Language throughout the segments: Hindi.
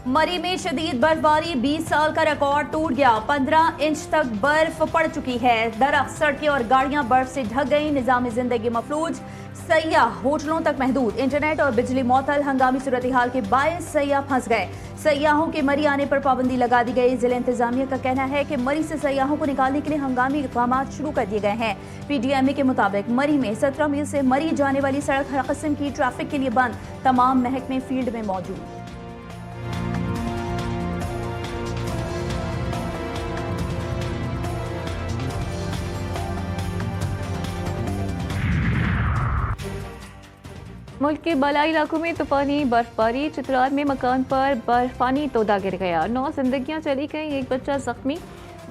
मरी में शदीद बर्फबारी, 20 साल का रिकॉर्ड टूट गया। 15 इंच तक बर्फ पड़ चुकी है। दरख्त, सड़कें और गाड़ियां बर्फ से ढक गई। निजामी जिंदगी मफलूज, सयाह होटलों तक महदूद, इंटरनेट और बिजली मअतल। हंगामी सूरत हाल के बायस सयाह फंस गए। सयाहों के मरी आने पर पाबंदी लगा दी गई। जिला इंतजामिया का कहना है कि मरी से सयाहों को निकालने के लिए हंगामी इक़दाम शुरू कर दिए गए हैं। PDMA के मुताबिक मरी में 17 मील से मरी जाने वाली सड़क हर किस्म की ट्रैफिक के लिए बंद। तमाम महकमे फील्ड में मौजूद। मुल्क के बालाई इलाकों में तूफानी बर्फबारी। चित्राल में मकान पर बर्फानी तोदा गिर गया, 9 जिंदगियां चली गईं, एक बच्चा जख्मी।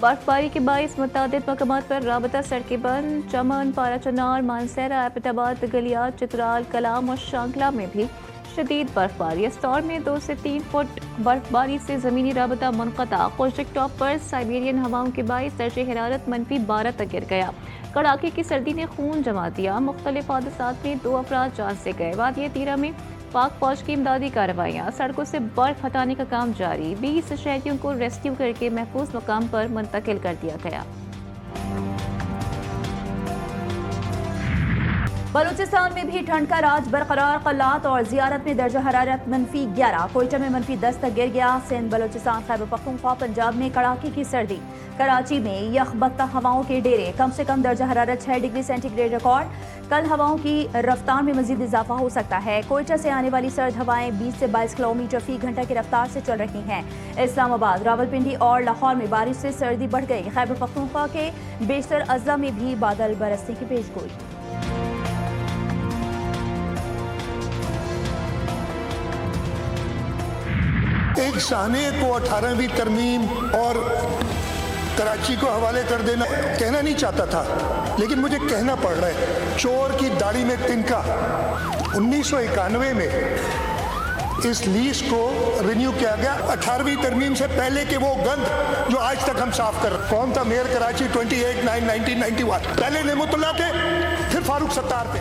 बर्फबारी के बायस मुतादिद मकामात पर राबता सड़कें बंद। चमन, पारा चनार, मानसरा, एबटाबाद, गलियात, चित्राल, कलाम और शांकला में भी शदीद बर्फबारी। स्टोर में 2 से 3 फुट बर्फबारी से ज़मीनी राबता मुनक़ता। खुशक टॉप पर साइबेरियन हवाओं के बायस दर्जे हरारत -12 तक गिर गया। कड़ाके की सर्दी ने खून जमा दिया। मुख्तलिफ हादसात में 2 अफराद जान से गए। वादिया तीरा में पाक फौज की इमदादी कार्रवाइयाँ। सड़कों से बर्फ हटाने का काम जारी। 20 शहरियों को रेस्क्यू करके महफूज मकाम पर मुंतकिल कर दिया गया। बलूचिस्तान में भी ठंड का राज बरकरार। कल्लात और जियारत में दर्जा हरारत -11, कोयटा में -10 तक गिर गया। सिंध, बलूचिस्तान, खैबर पख्तूनख्वा, पंजाब में कड़ाके की सर्दी। कराची में यखबत्ता हवाओं के डेरे। कम से कम दर्जा हरारत 6 डिग्री सेंटीग्रेड रिकॉर्ड। कल हवाओं की रफ्तार में मजीद इजाफा हो सकता है। कोयटा से आने वाली सर्द हवाएं 20 से 22 किलोमीटर फी घंटा की रफ्तार से चल रही हैं। इस्लामाबाद, रावलपिंडी और लाहौर में बारिश से सर्दी बढ़ गई। खैबर पख्तूनख्वा के बेशतर अजला में भी बादल बरसने की पेशगोई। एक शाहने को 18वीं तरमीम और कराची को हवाले कर देना कहना नहीं चाहता था, लेकिन मुझे कहना पड़ रहा है। चोर की दाढ़ी में तिनका। 1991 में इस लीज को रिन्यू किया गया, 18वीं तरमीम से पहले के वो गंद जो आज तक हम साफ कर। कौन था मेयर कराची? 28/9/1991। पहले नेमतुल्लाह थे, फिर फारूक सत्तार थे।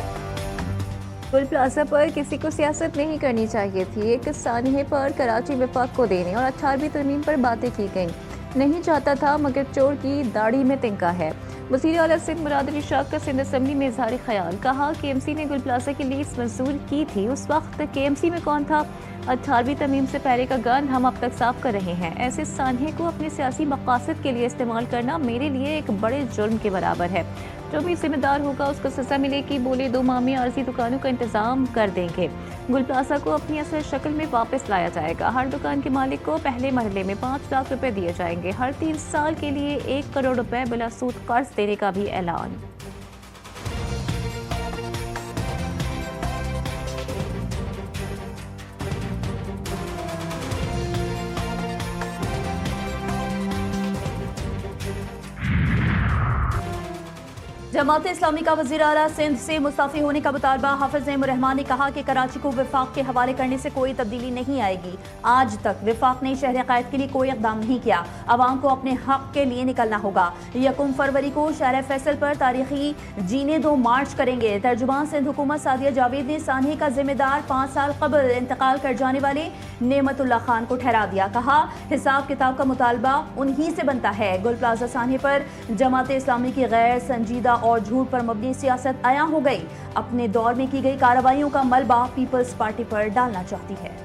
टोल प्लाजा पर किसी को सियासत नहीं करनी चाहिए थी। एक सानहे पर कराची विफाक को देने और 18वीं तरमीम पर बातें की गईं। नहीं चाहता था मगर चोर की दाढ़ी में तिनका है। वज़ीर आला सिंध मुराद अली शाह का सिंध असम्बली में इज़हार ख्याल। कहा KMC ने गुल प्लाजा की लीज मंजूर की थी, उस वक्त KMC में कौन था? 18वीं तरमीम से पहले का गन हम अब तक साफ कर रहे हैं। ऐसे सानहे को अपने सियासी मकासद के लिए इस्तेमाल करना मेरे लिए एक बड़े जुर्म के बराबर है। जो भी जिम्मेदार होगा उसको सजा मिलेगी। बोले 2 माह में आर्जी दुकानों का इंतजाम कर देंगे। गुल प्लाजा को अपनी असल शक्ल में वापस लाया जाएगा। हर दुकान के मालिक को पहले मरहले में 5 लाख रुपए दिए जाएंगे। हर 3 साल के लिए 1 करोड़ रुपए बिला सूद कर्ज देने का भी ऐलान। जमात इस्लामी का वज़ीर आला सिंध से मुस्तफ़ी होने का मुतालबा। हाफिज नईमुर्रहमान ने कहा कि कराची को विफाक के हवाले करने से कोई तब्दीली नहीं आएगी। आज तक विफाक ने शहर क़ायद के लिए कोई इक़दाम नहीं किया। आवाम को अपने हक के लिए निकलना होगा। 1 फरवरी को शहर फैसल पर तारीखी जीने दो मार्च करेंगे। तर्जुमान सिंध हुकूमत सादिया जावेद ने सानहे का जिम्मेदार 5 साल कबल इंतकाल कर जाने वाले नेमतुल्लाह खान को ठहरा दिया। कहा हिसाब किताब का मुतालबा उन्हीं से बनता है। गुल प्लाजा सानहे पर जमात इस्लामी की गैर संजीदा और झूठ पर मबनी सियासत आया हो गई। अपने दौर में की गई कार्रवाइयों का मलबा पीपल्स पार्टी पर डालना चाहती है।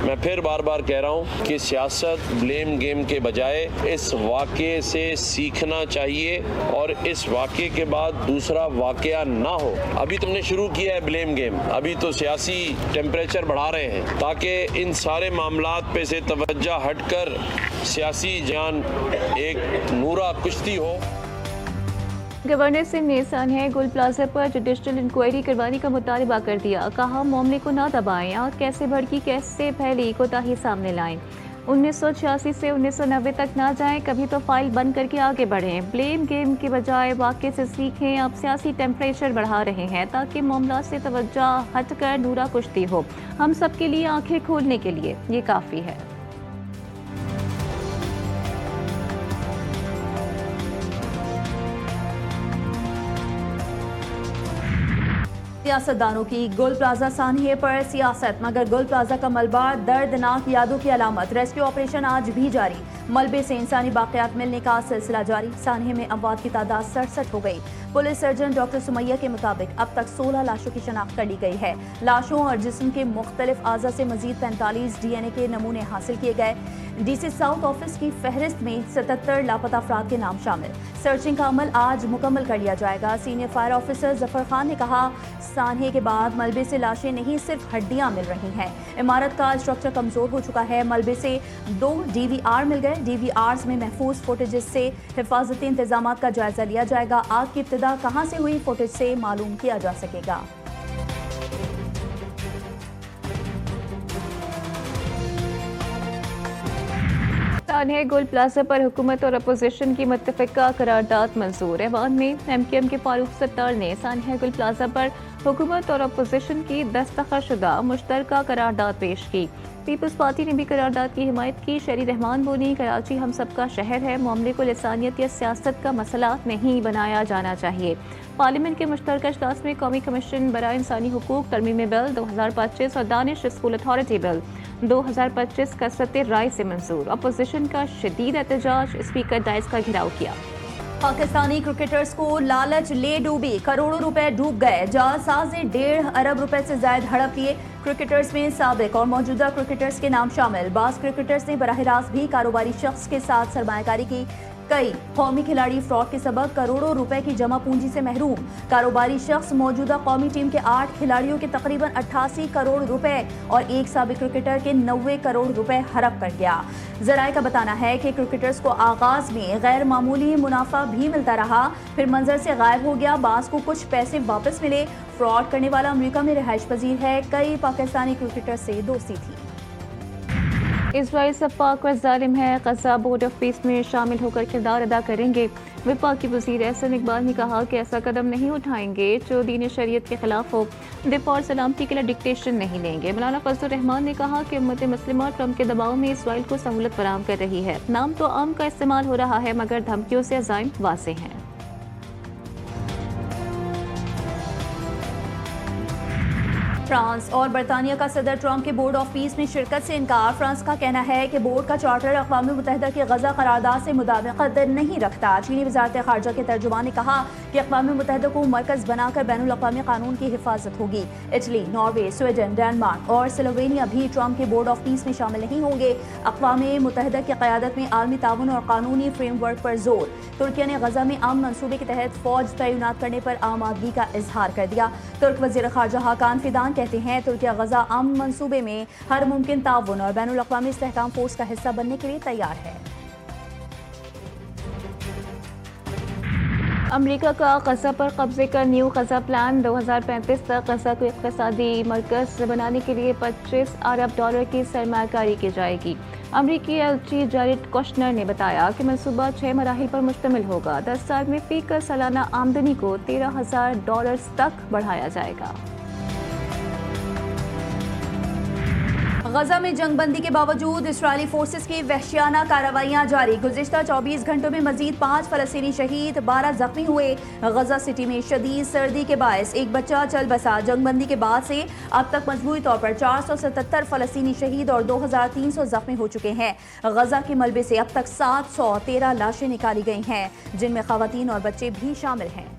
मैं फिर बार बार कह रहा हूँ कि सियासत ब्लेम गेम के बजाय इस वाक़े से सीखना चाहिए और इस वाक़े के बाद दूसरा वाक़या ना हो। अभी तुमने शुरू किया है ब्लेम गेम, अभी तो सियासी टेम्परेचर बढ़ा रहे हैं ताकि इन सारे मामलात पे से तवज्जो हटकर सियासी जान एक नूरा कुश्ती हो। गवर्नर सिंह ने सानहे गुल प्लाजा पर जुडिशल इंक्वायरी करवाने का मुतालबा कर दिया। कहा मामले को ना दबाएं, आग कैसे भड़की कैसे फैली कोताही सामने लाएं। 1986 से 1990 तक ना जाएं, कभी तो फाइल बंद करके आगे बढ़ें। ब्लेम गेम के बजाय वाक़े से सीखें। आप सियासी टेम्परेचर बढ़ा रहे हैं ताकि मामला से तवज्जो हटकर नूरा कुश्ती हो। हम सब के लिए आंखें खोलने के लिए ये काफ़ी है। सियासतदानों की गुल प्लाजा सानहे पर सियासत, मगर गुल प्लाजा का मलबा दर्दनाक यादों की अलामत। रेस्क्यू ऑपरेशन आज भी जारी, मलबे से इंसानी बाक़ियात मिलने का सिलसिला जारी। सानहे में अमवात की तादाद 67 हो गई। पुलिस सर्जन डॉक्टर सुमैया के मुताबिक अब तक 16 लाशों की शनाख्त कर ली गई है। लाशों और जिस्म के मुख्तलिफ आज़ा से मजीद 45 DNA के नमूने हासिल किए गए। DC साउथ ऑफिस की फहरिस्त में 77 लापता अफराद के नाम शामिल। सर्चिंग का अमल आज मुकम्मल कर लिया जाएगा। Senior fire officer Zafar Khan ने कहा, सानहे के बाद मलबे से लाशें नहीं, सिर्फ हड्डियां मिल रही हैं। इमारत का स्ट्रक्चर कमजोर हो चुका है। मलबे से 2 DVR मिल गए। DVRs में महफूज फुटेज से हिफाजती इंतजाम का जायजा लिया जाएगा। आग की इब्तिदा कहां से हुई, फुटेज से मालूम किया जा सकेगा। सानहे गोल प्लाजा पर हुकूमत और अपोजिशन की मुत्तफ़िका करारदाद मंजूर। ऐवान में MKM के फारूक सत्तार ने सानहे गोल प्लाजा पर हुकूमत और अपोजिशन की दस्तखतशुदा मुश्तरका करारदाद पेश की। पीपल्स पार्टी ने भी करारदाद की हिमायत की। शहरी रहमान बोली, कराची हम सबका शहर है, मामले को लिसानियत या सियासत का मसला नहीं बनाया जाना चाहिए। पार्लियामेंट के मुश्तरका इजलास में कौमी कमीशन बराए इंसानी हुकूक तरमीमी बिल 2025 और दानिश स्कूल अथॉरिटी बिल 2025 का सत्य राय से मंजूर। अपोजिशन का शदीद एहतजाज, स्पीकर डाइस का घेराव किया। पाकिस्तानी क्रिकेटर्स को लालच ले डूबी, करोड़ों रुपए डूब गए। जालसाज ने 1.5 अरब रुपए से ज्यादा हड़प लिए। क्रिकेटर्स में साबिक और मौजूदा क्रिकेटर्स के नाम शामिल। बास क्रिकेटर्स ने बराह रास्त भी कारोबारी शख्स के साथ सरमायाकारी की। कई कौमी खिलाड़ी फ्रॉड के सबब करोड़ों रुपए की जमा पूंजी से महरूम। कारोबारी शख्स मौजूदा कौमी टीम के 8 खिलाड़ियों के तकरीबन 88 करोड़ रुपए और एक साबिक क्रिकेटर के 90 करोड़ रुपए हड़प कर गया। जराये का बताना है कि क्रिकेटर्स को आगाज में गैर मामूली मुनाफा भी मिलता रहा, फिर मंजर से गायब हो गया। बास को कुछ पैसे वापस मिले। फ्रॉड करने वाला अमेरिका में रिहाइश पजीर है। कई पाकिस्तानी क्रिकेटर से दोस्ती थी। इजराइल सब पाक व जालिम है, गजा बोर्ड ऑफ पीस में शामिल होकर किरदार अदा करेंगे। विफाकी वज़ीर एहसन इकबाल ने कहा कि ऐसा कदम नहीं उठाएंगे जो दीन शरीयत के खिलाफ हो। दिफा और सलामती के लिए डिक्टेशन नहीं लेंगे। मौलाना फजलुर रहमान ने कहा कि उम्मत मुस्लिमा ट्रंप के दबाव में इसराइल को सहूलत फराहम कर रही है। नाम तो आम का इस्तेमाल हो रहा है, मगर धमकियों से अज़ाइम वाज़ेह हैं। फ्रांस और बरतानिया का सदर ट्रंप के बोर्ड ऑफ पीस में शिरकत से इनकार। फ्रांस का कहना है कि बोर्ड का चार्टर अक़वाम मुत्तहिदा की गजा करारदाद से मुताबिकत नहीं रखता। चीनी वज़ारत ख़ारजा के तर्जुमान ने कहा कि अक़वाम मुत्तहिदा को मरकज़ बनाकर बैनुल अक़वामी कानून की हिफाजत होगी। इटली, नॉर्वे, स्वीडन, डेनमार्क और स्लोवेनिया भी ट्रंप के बोर्ड ऑफ पीस में शामिल नहीं होंगे। अक़वाम मुत्तहिदा की क़यादत में आलमी ताउन और कानूनी फ्रेमवर्क पर जोर। तुर्किया ने गजा में अमन मंसूबे के तहत फ़ौज तैनात करने पर आमादगी का इजहार कर दिया। तुर्क वज़ीर ख़ारजा हाकान फिदान कहते हैं तुर्किया गजा अमन मंसूबे में हर मुमकिन ताउन और बैनुल अक़वामी इस्तेहकाम फोर्स का हिस्सा बनने के लिए तैयार है। अमेरिका का गजा पर कब्जे का न्यू गजा प्लान 2035 तक गजा को इक़्तिसादी मरकज़ बनाने के लिए $25 अरब की सरमायाकारी की जाएगी। अमरीकी एलची जैरेड कुशनर ने बताया कि मंसूबा 6 मराहिल पर मुश्तमिल होगा। 10 साल में फ़ीकर सालाना आमदनी को $13,000 तक बढ़ाया जाएगा। गजा में जंगबंदी के बावजूद इसराइली फोर्सेस की वहशियाना कार्रवाइयां जारी। गुज़िश्ता 24 घंटों में मजीद 5 फ़लस्तीनी शहीद, 12 जख्मी हुए। गजा सिटी में शदीद सर्दी के बायस एक बच्चा चल बसा। जंगबंदी के बाद से अब तक मजमूई तौर पर 477 फ़लस्तीनी शहीद और 2300 जख्मी हो चुके हैं। गजा के मलबे से अब तक 713 लाशें निकाली गई हैं, जिनमें ख़वातीन और बच्चे भी शामिल हैं।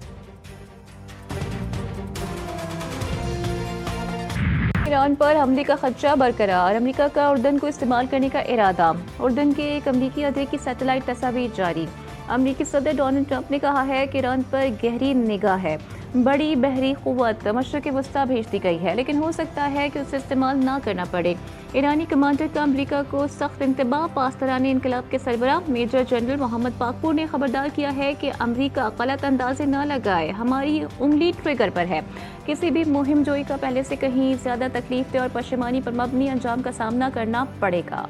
ईरान पर हमले का खदशा बरकरार। अमेरिका का उर्दन को इस्तेमाल करने का इरादा। उर्दन के एक अमरीकी अहदे की सैटेलाइट तस्वीर जारी। अमरीकी सदर डोनाल्ड ट्रंप ने कहा है कि ईरान पर गहरी निगाह है। बड़ी बहरी क़ुव्वत मशरिक़ वस्ता भेज दी गई है, लेकिन हो सकता है कि उसे इस्तेमाल ना करना पड़े। ईरानी कमांडर का अमरीका को सख्त इंतबाह। पासदारान इनकलाब के सरबराह मेजर जनरल मोहम्मद पाकपुर ने खबरदार किया है कि अमरीका गलत अंदाजे न लगाए, हमारी उंगली ट्रिगर पर है। किसी भी मुहिम जोई का पहले से कहीं ज़्यादा तकलीफ और पशेमानी पर मबनी अंजाम का सामना करना पड़ेगा।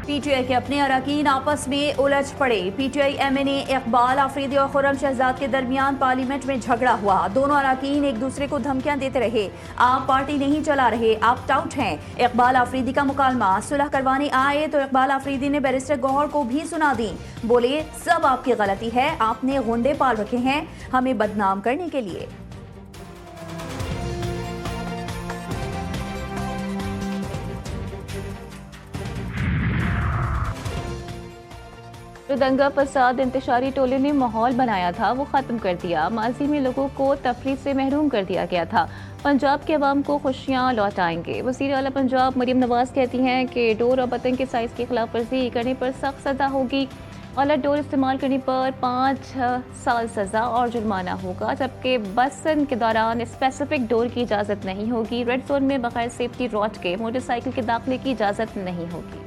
पीटीआई के अपने अरकान आपस में उलझ पड़े। पीटीआई एमएनए इकबाल आफरीदी और खुर्रम शहजाद के दरमियान पार्लियामेंट में झगड़ा हुआ। दोनों अरकान एक दूसरे को धमकियां देते रहे। आप पार्टी नहीं चला रहे, आप टाउट हैं। इकबाल आफरीदी का मुकालमा सुलह करवाने आए तो इकबाल आफरीदी ने बैरिस्टर गौहर को भी सुना दी। बोले सब आपकी गलती है, आपने गुंडे पाल रखे हैं हमें बदनाम करने के लिए। जो दंगा फसाद इंतशारी टोले ने माहौल बनाया था वो ख़त्म कर दिया। माजी में लोगों को तफरीह से महरूम कर दिया गया था। पंजाब के अवाम को खुशियाँ लौटाएंगे। वज़ीर आला पंजाब मरीम नवाज कहती हैं कि डोर और बटन के साइज़ की खिलाफ वर्जी करने पर सख्त सज़ा होगी। गलत डोर इस्तेमाल करने पर 5 साल सज़ा और जुर्माना होगा, जबकि बसन के दौरान स्पेसिफिक डोर की इजाज़त नहीं होगी। रेड जोन में बगैर सेफ्टी रॉड के मोटरसाइकिल के दाखिले की इजाज़त नहीं होगी।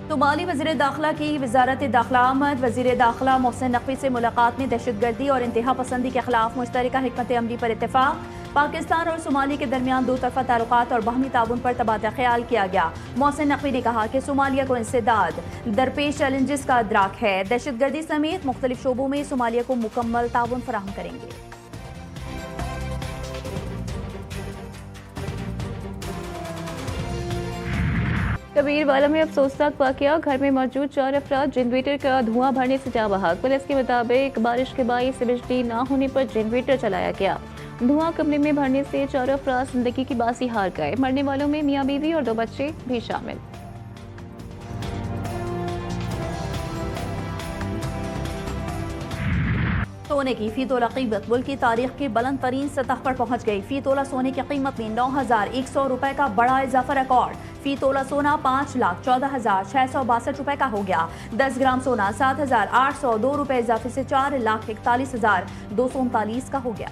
सोमाली वज़ीर दाखिला की वजारत दाखिला आमद वज़ीर दाखिला मोहसिन नकवी से मुलाकात में दहशतगर्दी और इंतहा पसंदी के खिलाफ मुश्तरका हिकमत अमली पर इत्तेफाक। पाकिस्तान और सोमालिया के दरमियान दो तरफा ताल्लुकात और बाहमी ताउन पर तबादला ख्याल किया गया। मोहसिन नकवी ने कहा कि सोमालिया को इंसदाद दरपेश चैलेंजेस का अदराक है। दहशतगर्दी समेत मुख्तलिफ शोबों में सोमालिया को मुकम्मल ताउन फराहम करेंगे। कबीरवाला में अफसोसनाक वाकया, घर में मौजूद 4 अफराद जनरेटर का धुआं भरने से जा बहक। पुलिस के मुताबिक बारिश के बायस बिजली न होने पर जनरेटर चलाया गया। धुआं कमरे में भरने से 4 अफराद जिंदगी की बासी हार गए। मरने वालों में मियाँ बीवी और 2 बच्चे भी शामिल। सोने की फी तोला कीमत मुल्क की तारीख की बुलंद तरीन सतह पर पहुंच गई। फी तोला सोने की कीमत में 9,100 रुपए का बड़ा इजाफा रिकॉर्ड। फी तोला सोना 5,14,662 रुपए का हो गया। 10 ग्राम सोना 7,802 रुपए इजाफे से 4,41,239 का हो गया।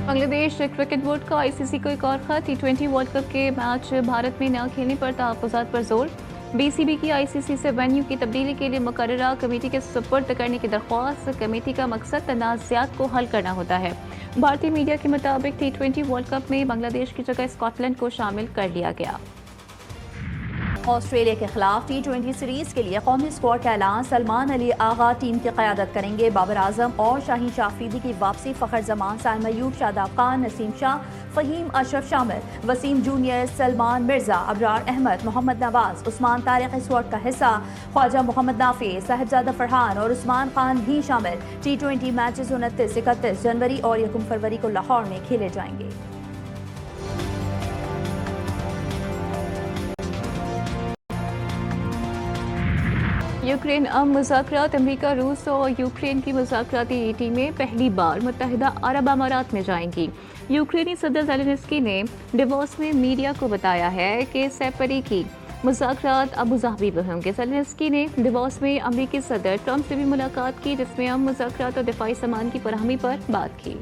बांग्लादेश क्रिकेट बोर्ड का आईसीसी को एक और खत। T20 वर्ल्ड कप के मैच भारत में न खेलने पर तहफ़्फ़ुज़ात पर जोर। बीसीबी की आईसीसी से वेन्यू की तब्दीली के लिए मुकर्ररा कमेटी के सुपुर्द करने की दरख्वास्त। कमेटी का मकसद तनाज़ात को हल करना होता है। भारतीय मीडिया के मुताबिक T20 वर्ल्ड कप में बांग्लादेश की जगह स्कॉटलैंड को शामिल कर लिया गया। ऑस्ट्रेलिया के खिलाफ T20 सीरीज के लिए कौमी स्क्वाड का ऐलान। सलमान अली आगा टीम की क़यादत करेंगे। बाबर आजम और शाहीन शाह अफरीदी की वापसी। फ़खर जमान, साइम अयूब, शादाब खान, नसीम शाह, फ़हीम अशरफ शामिल। वसीम जूनियर, सलमान मिर्जा, अबरार अहमद, मोहम्मद नवाज, उस्मान तारिक स्क्वाड का हिस्सा। ख्वाजा मोहम्मद नाफी, साहिबजादा फरहान और उस्मान खान भी शामिल। T20 मैचेस 29, 31 जनवरी और 1 फरवरी को लाहौर में खेले जाएंगे। यूक्रेन मुज़ाकरात। अमेरिका, रूस और यूक्रेन की मुज़ाकराती टीमें पहली बार मुत्तहिदा अरब अमारात में जाएंगी। यूक्रेनी सदर ज़ेलेंस्की ने डिवोर्स में मीडिया को बताया है कि सेपरी की मुज़ाकरात अबू धाबी में होंगे। ज़ेलेंस्की ने डिवोर्स में अमेरिकी सदर ट्रंप से भी मुलाकात की, जिसमें हम मुज़ाकरात और दिफाई सामान की फराहमी पर बात की।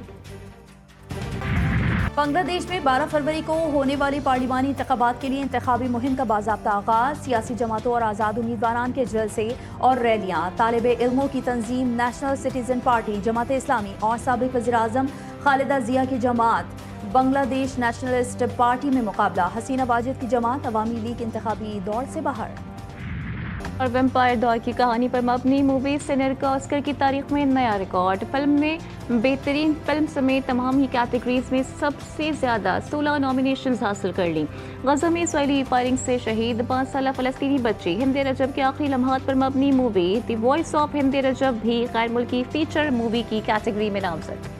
बांग्लादेश में 12 फरवरी को होने वाली पार्लिमानी इंतखाबात के लिए इंतखाबी मुहिम का बाज़ाब्ता आगाज़। सियासी जमातों और आज़ाद उम्मीदवारान के जलसे और रैलियाँ। तालिब इल्मों की तंजीम national citizen party, Jamaat Islami और साबिक़ वज़ीर आज़म खालिदा जिया की जमात बांग्लादेश नेशनलिस्ट पार्टी में मुकाबला। हसीना वाजिद की जमात अवामी लीग इंतखाबी दौड़ से बाहर। और वेम्पायर दौर की कहानी पर मबनी मूवी सिनर का ऑस्कर की तारीख में नया रिकॉर्ड। फिल्म ने बेहतरीन फिल्म समेत तमाम ही कैटेगरीज में सबसे ज़्यादा 16 नॉमिनेशंस हासिल कर ली। गज़ा में इसराइली फायरिंग से शहीद 5 साला फ़लस्तीनी बच्ची। हिंद रजब के आखिरी लम्हात पर मबनी movie the voice of Hind Rajab भी गैर मुल्की फीचर मूवी की कैटेगरी में नामजद।